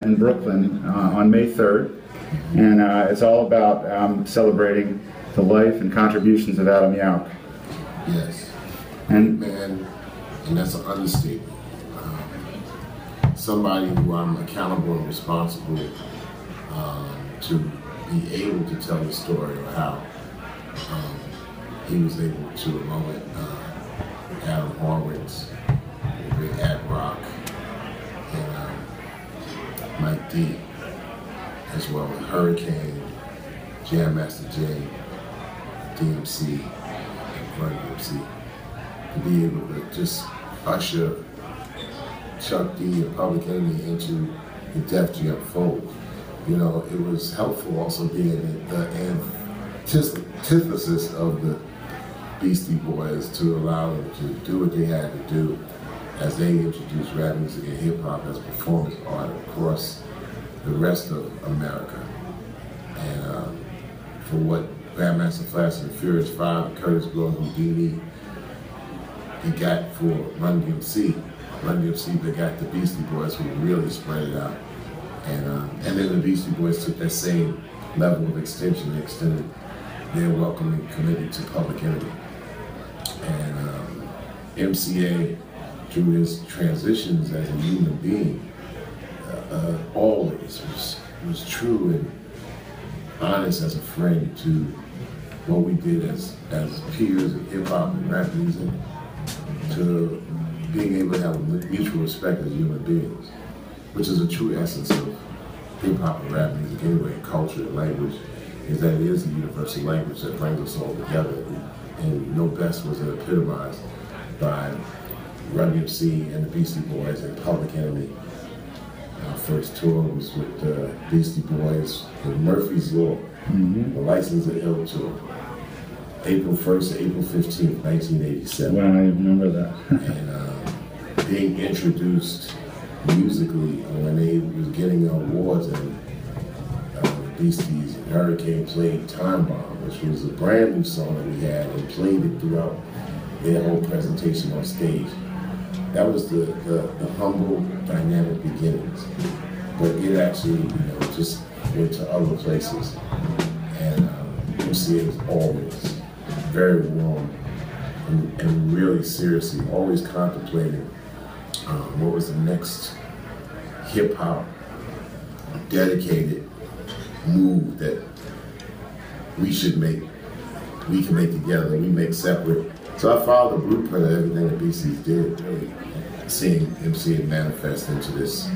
in Brooklyn on May 3rd, and it's all about celebrating the life and contributions of Adam Yauch. Yes. And man, and that's an understatement. Somebody who I'm accountable and responsible to be able to tell the story of how he was able to, along with Adam Horowitz, Ad Rock, and Mike D, as well as Hurricane, Jam Master Jay, DMC, and Run-D.M.C, to be able to just usher Chuck D and Public Enemy into the Def Jam fold. You know, it was helpful also being the antithesis of the Beastie Boys to allow them to do what they had to do as they introduced rap music and hip hop as performance art across the rest of America. And for what Grandmaster Flash and Furious 5 and Curtis Blow and Houdini begat for Run-D.M.C. Run-D.M.C. begat the Beastie Boys, who really spread it out. And then the Beastie Boys took that same level of extension and extended their welcoming committee to Public Enemy. And MCA, through his transitions as a human being, always was true and honest as a friend to what we did as peers in hip hop and rap music, to being able to have mutual respect as human beings, which is a true essence of hip hop and rap music anyway, culture and language, is that it is a universal language that brings us all together. And no best was it epitomized by Run-D.M.C and the Beastie Boys and Public Enemy. Our first tour was with the Beastie Boys with Murphy's Law, the License to Ill tour, April 1st to April 15th, 1987. wow, I remember that. And being introduced musically when they was getting awards, and Beasties and Hurricane played Time Bomb, which was a brand new song that we had, and played it throughout their whole presentation on stage. That was the humble, dynamic beginnings. But it actually, just went to other places. And MCA was always very warm and really seriously, always contemplating what was the next hip-hop dedicated move that we should make, we can make together, we make separate. So I followed the blueprint of everything that BC's did, really, seeing MCA manifest into this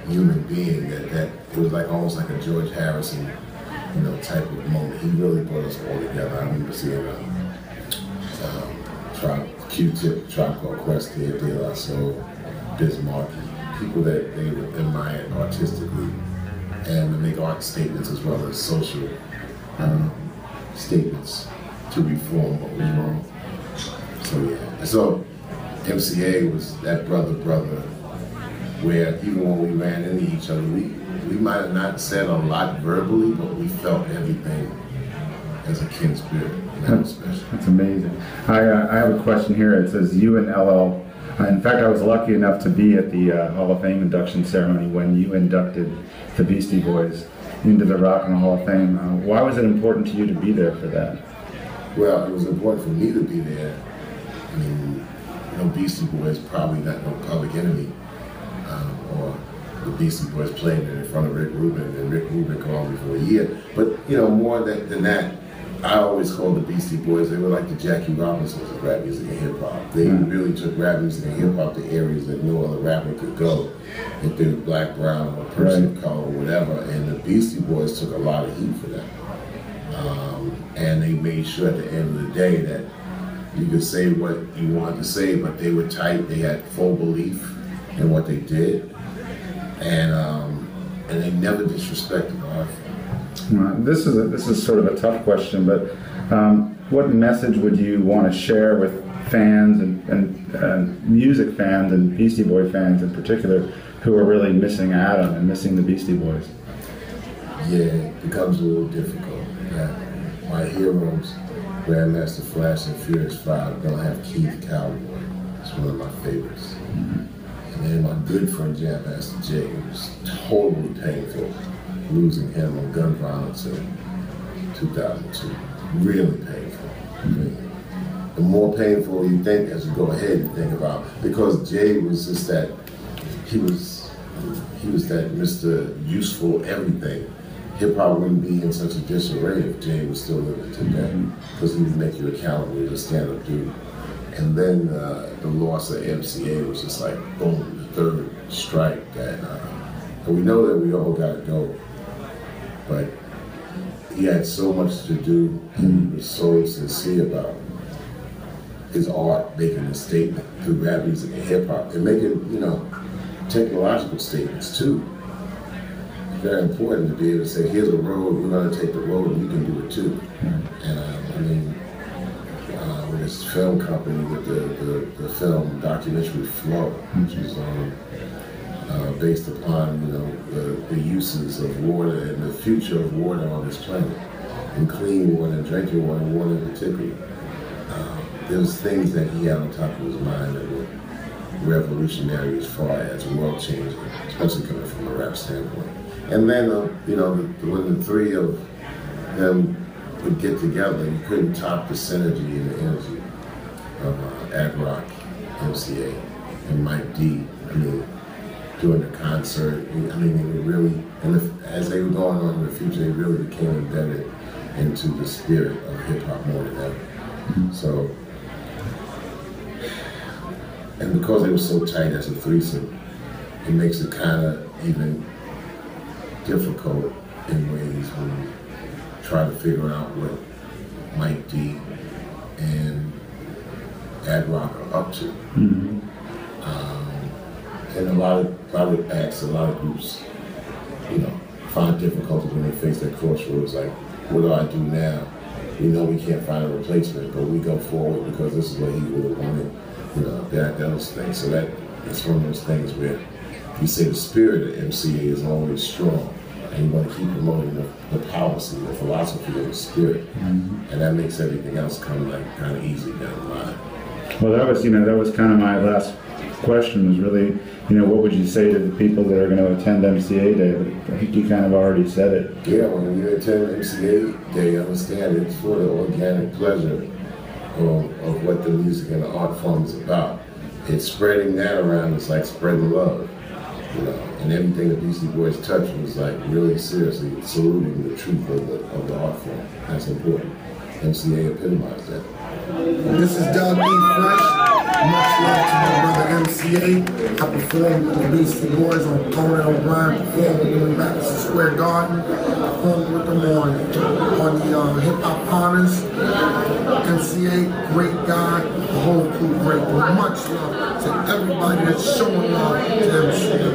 human being that it was like almost like a George Harrison, type of moment. He really brought us all together. I remember seeing Q-Tip, Tribe Called Quest, De La Soul, Bismarcky, people that they admired artistically, and to make art statements as well as social statements to reform what was wrong. So yeah, so MCA was that brother, where even when we ran into each other, we might have not said a lot verbally, but we felt everything as a kin spirit, and that was special. That's amazing. I have a question here. It says you and LL. In fact, I was lucky enough to be at the Hall of Fame induction ceremony when you inducted the Beastie Boys into the Rock and Roll Hall of Fame. Why was it important to you to be there for that? Well, it was important for me to be there. I mean, Beastie Boys probably not no Public Enemy, or the Beastie Boys playing it in front of Rick Rubin, and Rick Rubin called me for a year. But more than that, I always called the Beastie Boys, they were like the Jackie Robinsons of rap music and hip hop. They really took rap music and hip hop to areas that no other rapper could go, if they were black, brown, or person of color, or whatever. And the Beastie Boys took a lot of heat for that. And they made sure at the end of the day that you could say what you wanted to say, but they were tight. They had full belief in what they did, and they never disrespected art. This is sort of a tough question, but what message would you want to share with fans and music fans and Beastie Boy fans in particular who are really missing Adam and missing the Beastie Boys? Yeah, it becomes a little difficult. My heroes, Grandmaster Flash and Furious 5, don't have Keith Cowboy. It's one of my favorites. And my good friend Jam Master Jay, it was totally painful losing him on gun violence in 2002. Really painful. The more painful you think as you go ahead, you think about, because Jay was just that, he was that Mr. Useful everything. Hip hop wouldn't be in such a disarray if Jay was still living today, because he would make you accountable as a stand-up dude. And then the loss of MCA was just like, boom, the third strike that, and we know that we all gotta go, but he had so much to do, and he was so sincere about his art, making a statement through rap music and hip hop, and making, you know, technological statements too. Very important to be able to say, here's a road, we're going to take the road, and you can do it too. And I mean, with his film company, with the film documentary Flow, which is based upon, you know, the uses of water and the future of water on this planet, and clean water and drinking water, and water in particular. There was things that he had on top of his mind that were revolutionary as far as world changing, especially coming from a rap standpoint. And then, you know, when the three of them would get together, you couldn't top the synergy and the energy of Adam Yauch MCA and Mike D. I mean, doing the concert. I mean, they were really, and as they were going on in the future, they really became embedded into the spirit of hip hop more than ever. So, and because they were so tight as a threesome, it makes it kind of even difficult in ways when you try to figure out what Mike D and Adam Yauch are up to. And a lot of acts, a lot of groups, you know, find difficulty when they face that crossroads, like, what do I do now? We know we can't find a replacement, but we go forward because this is what he would have wanted, you know, those things. So it's one of those things where you say the spirit of MCA is always strong, and you want to keep promoting the policy, the philosophy of the spirit, and that makes everything else come like kind of easy down the line. Well, that was kind of my last question, was really, you know, what would you say to the people that are going to attend MCA Day? But I think you kind of already said it. Yeah, when you attend MCA Day, understand it's for the organic pleasure of what the music and the art form is about. It's spreading that around. It's like spreading love, you know. And everything the Beastie Boys touched was like really seriously saluting the truth of the art form. That's important. MCA epitomized that. This is Doug B. Fresh. Much love to my brother MCA. I performed with the Beastie Boys on Conan O'Brien, performed with them in Madison Square Garden. I performed with them on the Hip Hop Honors. MCA, great guy. The whole crew, great. Much love to everybody that's showing love to MCA.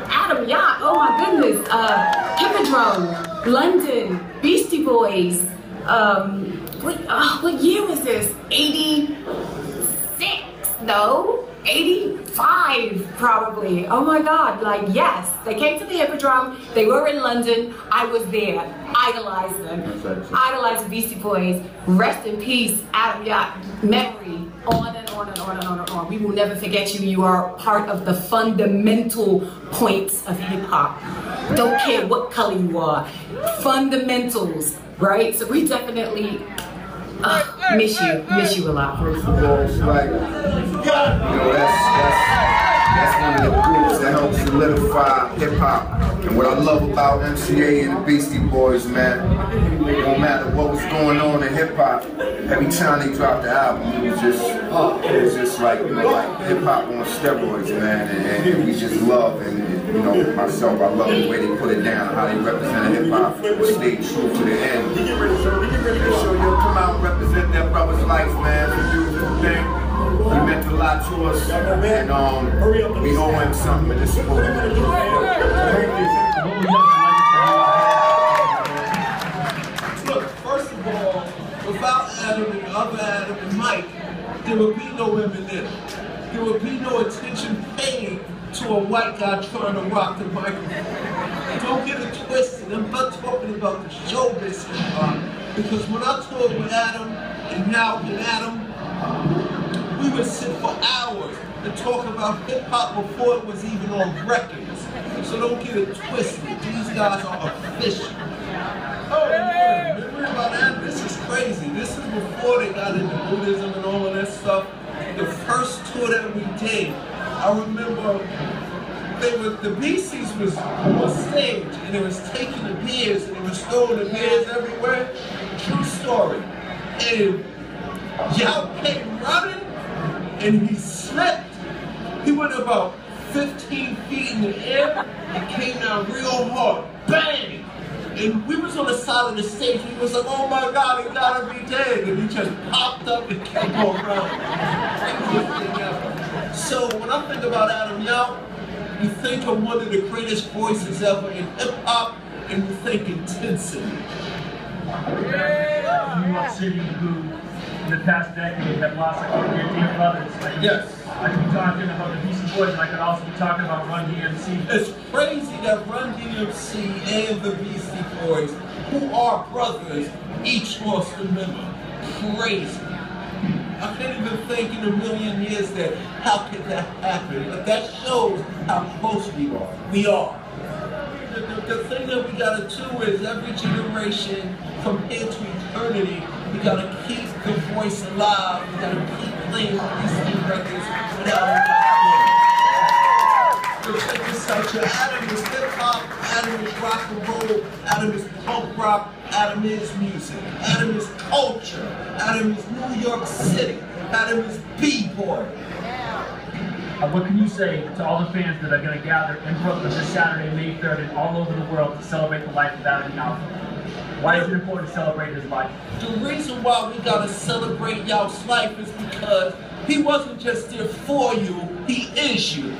Adam Yauch, oh my goodness. Hippodrome, London, Beastie Boys. What year was this? 86? No, 85 probably. Oh my God, like yes. They came to the Hippodrome, they were in London, I was there. Idolized them. Idolized the Beastie Boys. Rest in peace, Adam Yauch, memory. On and on and on and on and on. We will never forget you. You are part of the fundamental points of hip hop. Don't care what color you are. Fundamentals, right? So we definitely miss you a lot. First of all, it's like, you know, that's one of the groups that helps solidify hip hop. And what I love about MCA and the Beastie Boys, man, no matter what was going on in hip hop, every time they dropped the album, it was just like, you know, like hip hop on steroids, man. And we just love, and you know, myself, I love the way they put it down, how they represented hip hop, stayed true to the end. Make sure you'll come out and represent that brother's life, man. It's a beautiful thing. He meant a lot to us, and we owe him something in this book. Look, first of all, without Adam and the other Adam and Mike, there would be no Eminem. There would be no attention paid to a white guy trying to rock the microphone. Don't get it twisted. I'm not talking about the showbiz hip-hop, because when I toured with Adam and now with Adam, we would sit for hours and talk about hip-hop before it was even on records. So don't get it twisted. These guys are official. Oh, remember about that? This is crazy. This is before they got into Buddhism and all of that stuff. The first tour that we did, I remember the Beasties was on stage and they was taking the beers and they was throwing the beers everywhere. True story. And Yauch came running and he slipped. He went about 15 feet in the air and came down real hard. Bang! And we was on the side of the stage. We was like, oh my God, he gotta be dead. And he just popped up and kept on running. So when I think about Adam Yauch, you think of one of the greatest voices ever in hip-hop, and you think intensity. New York City, who in the past decade have lost a couple of their dear brothers. Yes. I could be talking about the Beastie Boys, and I could also be talking about Run-D.M.C. It's crazy that Run-D.M.C. and the Beastie Boys, who are brothers, each lost a member. Crazy. I can't even think in a million years that how could that happen? But that shows how close we are. We are. The thing that we gotta do is every generation from here to eternity, we gotta keep the voice alive. We gotta keep playing Beastie records without so check this out. Your Adam is hip hop, Adam is rock and roll, Adam is punk rock, Adam is music, Adam is culture, Adam is New York City, Adam is B-boy. What can you say to all the fans that are going to gather in Brooklyn this Saturday, May 3rd, and all over the world to celebrate the life of Adam Yauch? Why is it important to celebrate his life? The reason why we got to celebrate Yauch's life is because he wasn't just there for you, he is you.